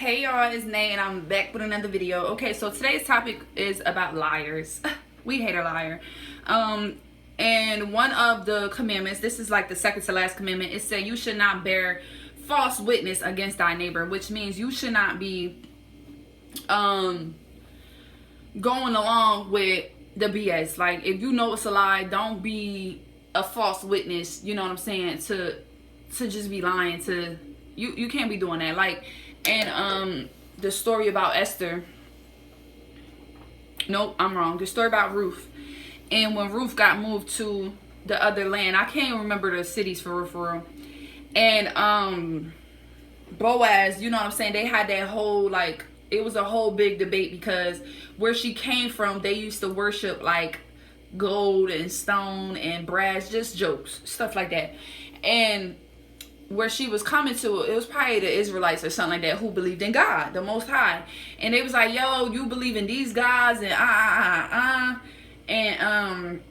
Hey y'all, it's Nay and I'm back with another video. Okay, so today's topic is about liars. We hate a liar. And one of the commandments, this is like the second to last commandment, it said you should not bear false witness against thy neighbor, which means you should not be going along with the BS. Like, if you know it's a lie, don't be a false witness, you know what I'm saying, to just be lying. To you can't be doing that. Like, and the story about Esther, nope, I'm wrong, the story about Ruth, and when Ruth got moved to the other land, I can't remember the cities for real, and Boaz, you know what I'm saying, they had that whole, like, it was a whole big debate because where she came from, they used to worship like gold and stone and brass, just jokes, stuff like that. And where she was coming to, it was probably the Israelites or something like that who believed in God, the Most High. And they was like, yo, you believe in these gods and and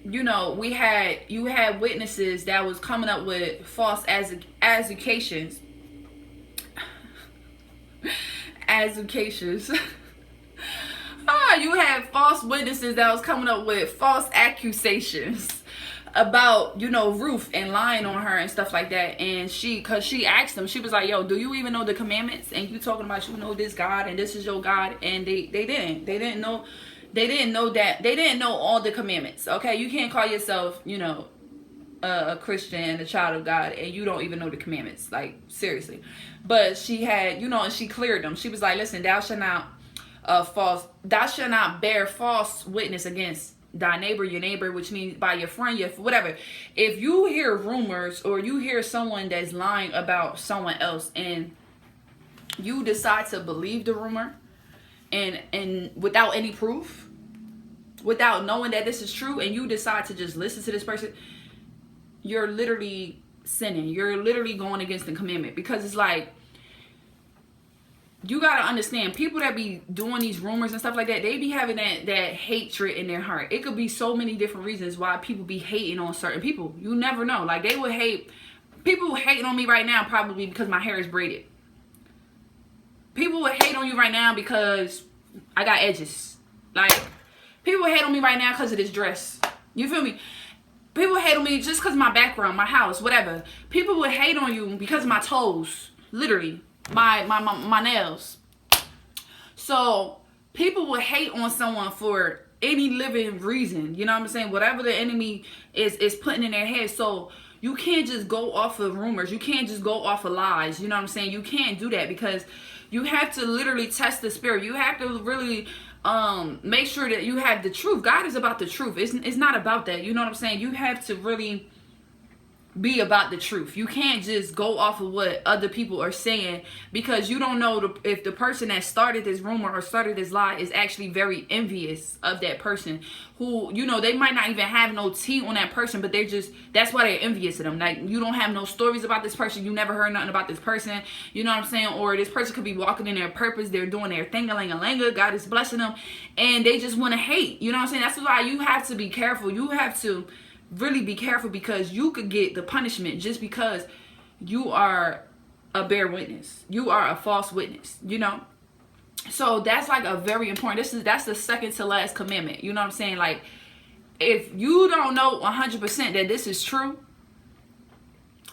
you know, you had witnesses that was coming up with false accusations. You had false witnesses that was coming up with false accusations about, you know, Ruth and lying on her and stuff like that. And cause she asked them, she was like, yo, do you even know the commandments? And you talking about, you know, this God and this is your God. And they didn't know that. They didn't know all the commandments. Okay. You can't call yourself, you know, a Christian, a child of God, and you don't even know the commandments. Like, seriously. But she had, you know, and she cleared them. She was like, listen, thou shalt not bear false witness against thy neighbor, your neighbor, which means by your friend, your whatever. If you hear rumors or you hear someone that's lying about someone else and you decide to believe the rumor and without any proof, without knowing that this is true, and you decide to just listen to this person, you're literally sinning. You're literally going against the commandment. Because it's like, you gotta understand, people that be doing these rumors and stuff like that, they be having that hatred in their heart. It could be so many different reasons why people be hating on certain people. You never know. Like, they would hate, people hating on me right now probably because my hair is braided. People would hate on you right now because I got edges. Like, people would hate on me right now because of this dress. You feel me? People hate on me just because of my background, my house, whatever. People would hate on you because of my toes, literally, my nails. So people would hate on someone for any living reason. You know what I'm saying? Whatever the enemy is putting in their head. So you can't just go off of rumors. You can't just go off of lies. You know what I'm saying? You can't do that because you have to literally test the spirit. You have to really make sure that you have the truth. God is about the truth. It's not about that. You know what I'm saying? You have to really be about the truth. You can't just go off of what other people are saying, because you don't know if the person that started this rumor or started this lie is actually very envious of that person, who, you know, they might not even have no tea on that person, but that's why they're envious of them. Like, you don't have no stories about this person, you never heard nothing about this person, you know what I'm saying? Or this person could be walking in their purpose, they're doing their thing-a-ling-a-langa, God is blessing them, and they just want to hate. You know what I'm saying? That's why you have to be careful. You have to really be careful, because you could get the punishment just because you are a bear witness. You are a false witness, you know? So that's like a very important, that's the second to last commandment. You know what I'm saying? Like, if you don't know 100% that this is true,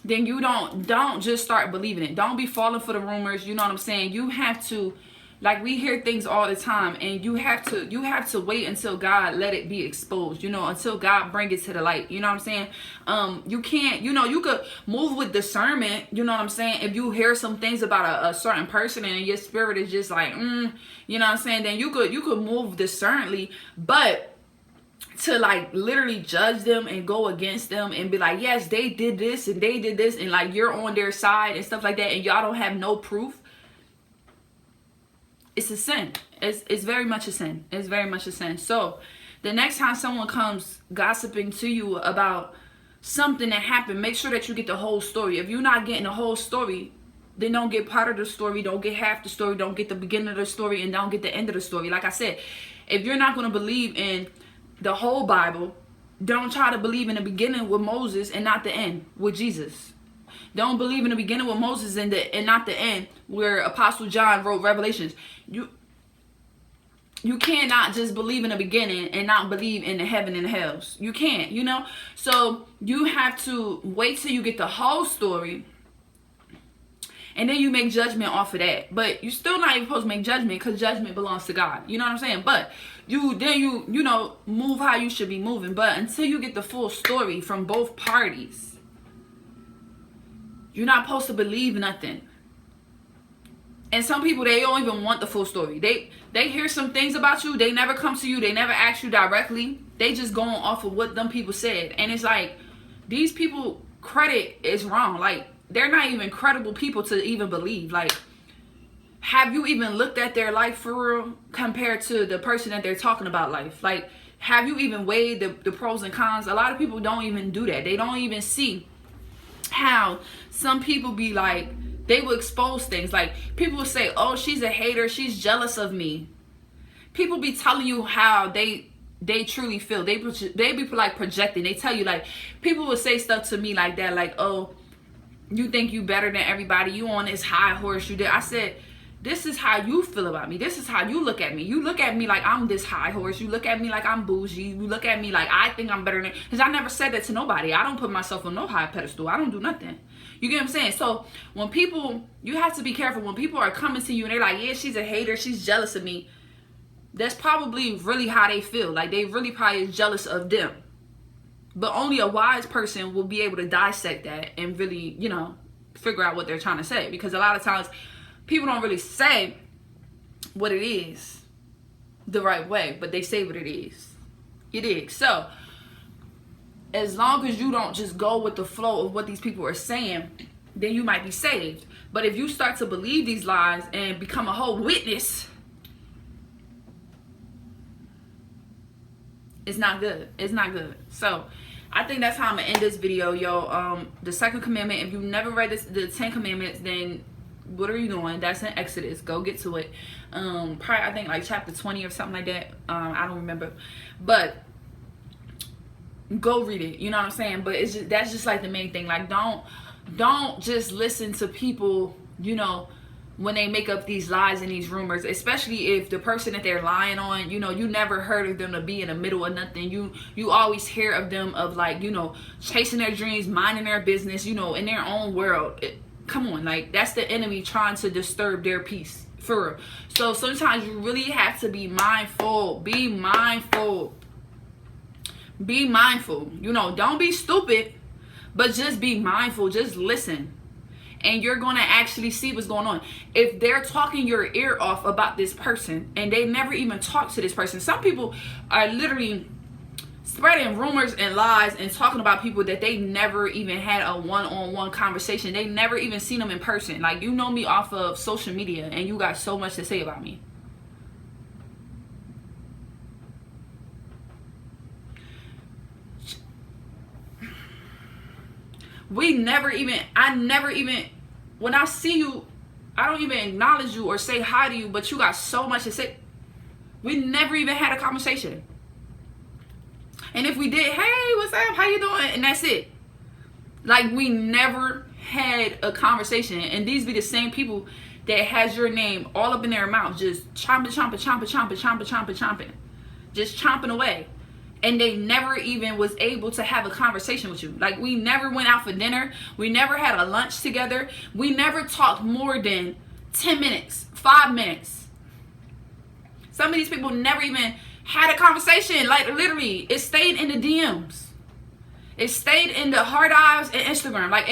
then you don't just start believing it. Don't be falling for the rumors. You know what I'm saying? You have to, like, we hear things all the time, and you have to wait until God let it be exposed, you know, until God bring it to the light. You know what I'm saying? You can't, you know, you could move with discernment, you know what I'm saying? If you hear some things about a certain person and your spirit is just like, you know what I'm saying? Then you could move discerningly, but to, like, literally judge them and go against them and be like, yes, they did this and they did this, and like, you're on their side and stuff like that, and y'all don't have no proof. It's a sin. It's very much a sin. It's very much a sin. So the next time someone comes gossiping to you about something that happened, make sure that you get the whole story. If you're not getting the whole story, then don't get part of the story. Don't get half the story. Don't get the beginning of the story, and don't get the end of the story. Like I said, if you're not going to believe in the whole Bible, don't try to believe in the beginning with Moses and not the end with Jesus. Don't believe in the beginning with Moses and not the end where Apostle John wrote Revelations. You cannot just believe in the beginning and not believe in the heaven and the hells. You can't, you know. So you have to wait till you get the whole story, and then you make judgment off of that. But you're still not even supposed to make judgment, because judgment belongs to God. You know what I'm saying? But you know, move how you should be moving. But until you get the full story from both parties, you're not supposed to believe nothing. And some people, they don't even want the full story. They hear some things about you. They never come to you. They never ask you directly. They just going off of what them people said. And it's like, these people credit is wrong. Like, they're not even credible people to even believe. Like, have you even looked at their life for real compared to the person that they're talking about life? Like, have you even weighed the pros and cons? A lot of people don't even do that. They don't even see how some people be like, they will expose things. Like, people will say, oh, she's a hater, she's jealous of me. People be telling you how they truly feel. They be like projecting. They tell you, like, people will say stuff to me like that, like, oh, you think you better than everybody, you on this high horse, you did. I said, this is how you feel about me. This is how you look at me. You look at me like I'm this high horse. You look at me like I'm bougie. You look at me like I think I'm better than, because I never said that to nobody. I don't put myself on no high pedestal. I don't do nothing. You get what I'm saying? So when people, you have to be careful when people are coming to you and they're like, yeah, she's a hater, she's jealous of me. That's probably really how they feel. Like, they really probably is jealous of them. But only a wise person will be able to dissect that and really, you know, figure out what they're trying to say. Because a lot of times people don't really say what it is the right way, but they say what it is. It is. So as long as you don't just go with the flow of what these people are saying, then you might be saved. But if you start to believe these lies and become a whole witness, it's not good. It's not good. So I think that's how I'm gonna end this video, yo. The second commandment, if you never read the 10 commandments, then what are you doing? That's in Exodus. Go get to it. Probably, I think, like chapter 20 or something like that. I don't remember, but go read it. You know what I'm saying? But it's just, that's just like the main thing. Like, don't just listen to people, you know, when they make up these lies and these rumors, especially if the person that they're lying on, you know, you never heard of them to be in the middle of nothing. You always hear of them of, like, you know, chasing their dreams, minding their business, you know, in their own world. Come on, like, that's the enemy trying to disturb their peace, for real. So sometimes you really have to be mindful. Be mindful. Be mindful. You know, don't be stupid, but just be mindful. Just listen. And you're going to actually see what's going on. If they're talking your ear off about this person and they never even talk to this person. Some people are literally spreading rumors and lies and talking about people that they never even had a one-on-one conversation. They never even seen them in person. Like, you know me off of social media and you got so much to say about me. I never even, when I see you, I don't even acknowledge you or say hi to you, but you got so much to say. We never even had a conversation. And if we did, hey, what's up? How you doing? And that's it. Like, we never had a conversation. And these be the same people that has your name all up in their mouth, just chomping, just chomping away. And they never even was able to have a conversation with you. Like, we never went out for dinner. We never had a lunch together. We never talked more than 10 minutes, 5 minutes. Some of these people never even had a conversation. Like, literally, it stayed in the DMs. It stayed in the hard eyes and Instagram. Like,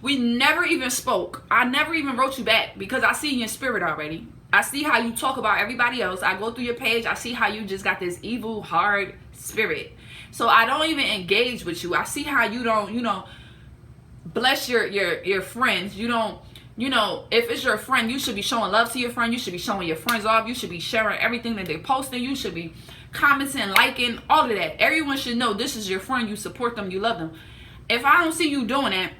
we never even spoke. I never even wrote you back because I see you in spirit already. I see how you talk about everybody else. I go through your page. I see how you just got this evil, hard spirit. So I don't even engage with you. I see how you don't, you know, bless your friends. You don't, you know, if it's your friend, you should be showing love to your friend. You should be showing your friends off. You should be sharing everything that they're posting. You should be commenting, liking, all of that. Everyone should know this is your friend. You support them. You love them. If I don't see you doing that,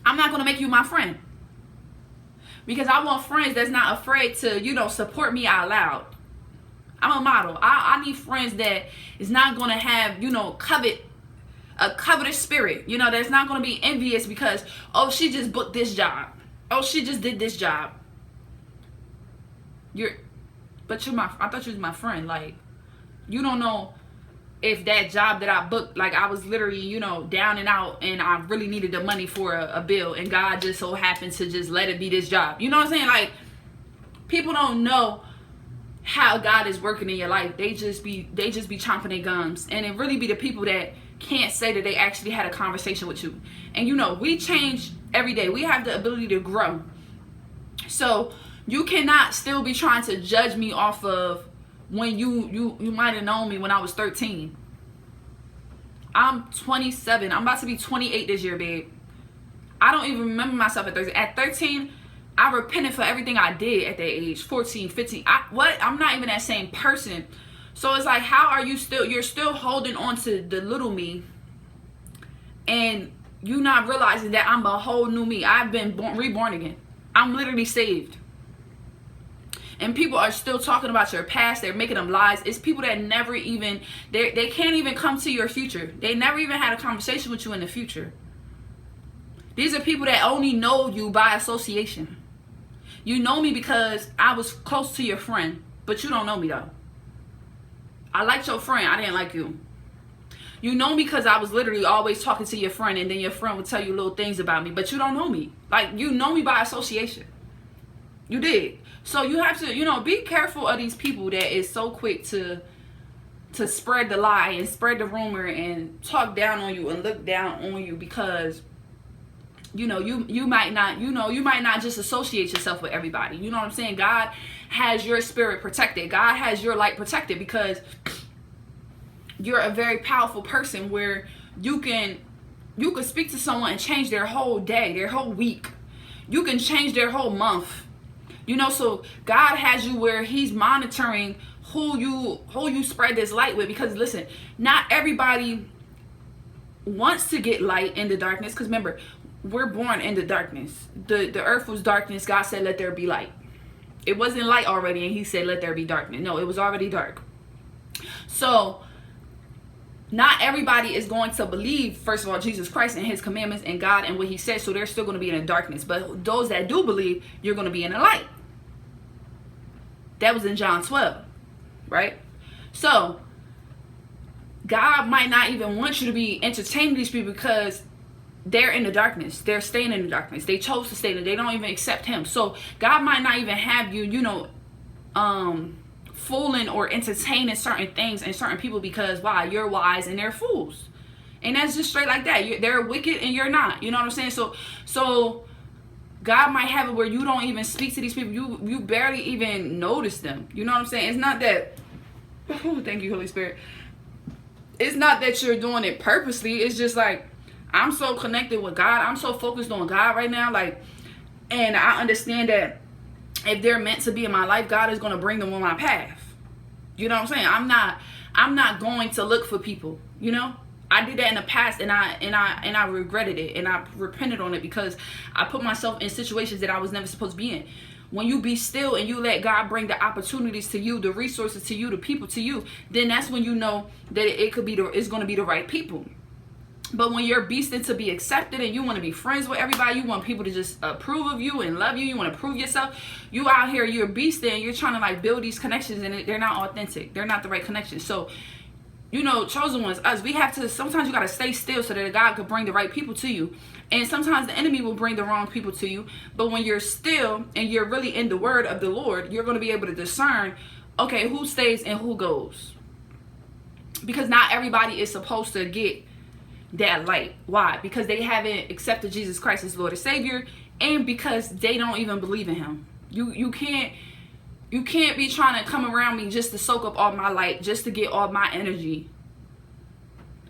I'm not going to make you my friend. Because I want friends that's not afraid to, you know, support me out loud. I'm a model. I need friends that is not going to have, you know, covet a covetous spirit, you know, that's not going to be envious because, oh, she just booked this job. Oh, she just did this job. But I thought you was my friend. Like, you don't know if that job that I booked, like I was literally, you know, down and out and I really needed the money for a bill and God just so happened to just let it be this job. You know what I'm saying? Like, people don't know how God is working in your life. They just be chomping their gums. And it really be the people that can't say that they actually had a conversation with you. And you know, we change every day. We have the ability to grow. So you cannot still be trying to judge me off of when you might have known me when I was 13. I'm 27. I'm about to be 28 this year, babe. I don't even remember myself at 13. At 13, I repented for everything I did at that age. 14, 15. I'm not even that same person. So it's like, how are you're still holding on to the little me and you not realizing that I'm a whole new me. I've been reborn again. I'm literally saved. And people are still talking about your past. They're making them lies. It's people that never even, they can't even come to your future. They never even had a conversation with you in the future. These are people that only know you by association. You know me because I was close to your friend, but you don't know me though. I liked your friend. I didn't like you. You know me because I was literally always talking to your friend, and then your friend would tell you little things about me, but you don't know me. Like, you know me by association. You did. So you have to, you know, be careful of these people that is so quick to spread the lie and spread the rumor and talk down on you and look down on you because, you know, you might not just associate yourself with everybody. You know what I'm saying? God has your spirit protected. God has your light protected because you're a very powerful person where you can speak to someone and change their whole day, their whole week. You can change their whole month. You know, so God has you where he's monitoring who you spread this light with, because listen, not everybody wants to get light in the darkness, because remember, we're born in the darkness. The earth was darkness. God said, let there be light. It wasn't light already and he said, let there be darkness. No, it was already dark. So not everybody is going to believe, first of all, Jesus Christ and his commandments and God and what he said. So they're still going to be in the darkness. But those that do believe, you're going to be in the light. That was in John 12, right? So God might not even want you to be entertaining these people because they're in the darkness. They're staying in the darkness. They chose to stay there. They don't even accept him. So God might not even have you, you know, fooling or entertaining certain things and certain people because why? You're wise and they're fools. And that's just straight like that. They're wicked and you're not. You know what I'm saying? So God might have it where you don't even speak to these people. You barely even notice them. You know what I'm saying? It's not that, oh, thank you, Holy Spirit. It's not that you're doing it purposely. It's just like, I'm so connected with God. I'm so focused on God right now. Like, and I understand that if they're meant to be in my life, God is going to bring them on my path. You know what I'm saying? I'm not going to look for people, you know? I did that in the past and I regretted it and I repented on it because I put myself in situations that I was never supposed to be in. When you be still and you let God bring the opportunities to you, the resources to you, the people to you, then that's when you know that it's going to be the right people. But when you're beasting to be accepted and you want to be friends with everybody, you want people to just approve of you and love you, you want to prove yourself, you out here, you're beasting and you're trying to like build these connections and they're not authentic. They're not the right connections. So, you know, chosen ones, us, we have to, sometimes you got to stay still so that God could bring the right people to you. And sometimes the enemy will bring the wrong people to you. But when you're still and you're really in the word of the Lord, you're going to be able to discern, okay, who stays and who goes. Because not everybody is supposed to get that light. Why? Because they haven't accepted Jesus Christ as Lord and Savior, and because they don't even believe in him. You can't be trying to come around me just to soak up all my light, just to get all my energy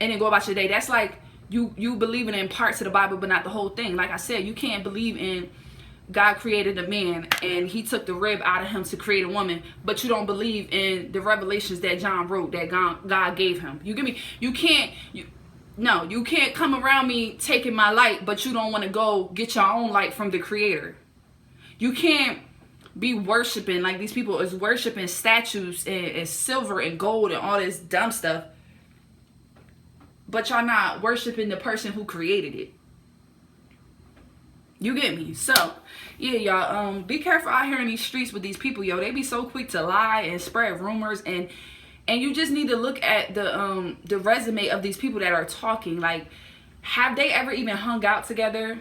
and then go about your day. That's like you believing in parts of the Bible but not the whole thing. Like I said, you can't believe in God created a man and he took the rib out of him to create a woman, but you don't believe in the revelations that John wrote that God gave him. You get me? You can't come around me taking my light, but you don't want to go get your own light from the Creator. You can't be worshiping like these people is worshiping statues and silver and gold and all this dumb stuff. but y'all not worshiping the person who created it. You get me? So, yeah, y'all, be careful out here in these streets with these people, yo. They be so quick to lie and spread rumors, and you just need to look at the resume of these people that are talking. Like, have they ever even hung out together?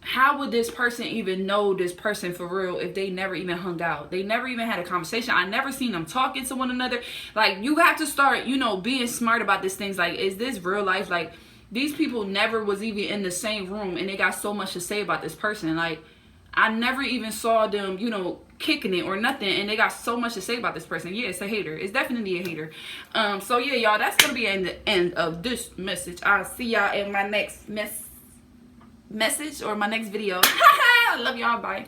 How would this person even know this person for real if they never even hung out? They never even had a conversation. I never seen them talking to one another. Like, you have to start, you know, being smart about these things. Like, is this real life? Like, these people never was even in the same room, and they got so much to say about this person. Like, I never even saw them, you know, kicking it or nothing, and they got so much to say about this person. Yeah, it's a hater. It's definitely a hater. So yeah, y'all, that's gonna be in the end of this message. I'll see y'all in my next message or my next video. I love y'all. Bye.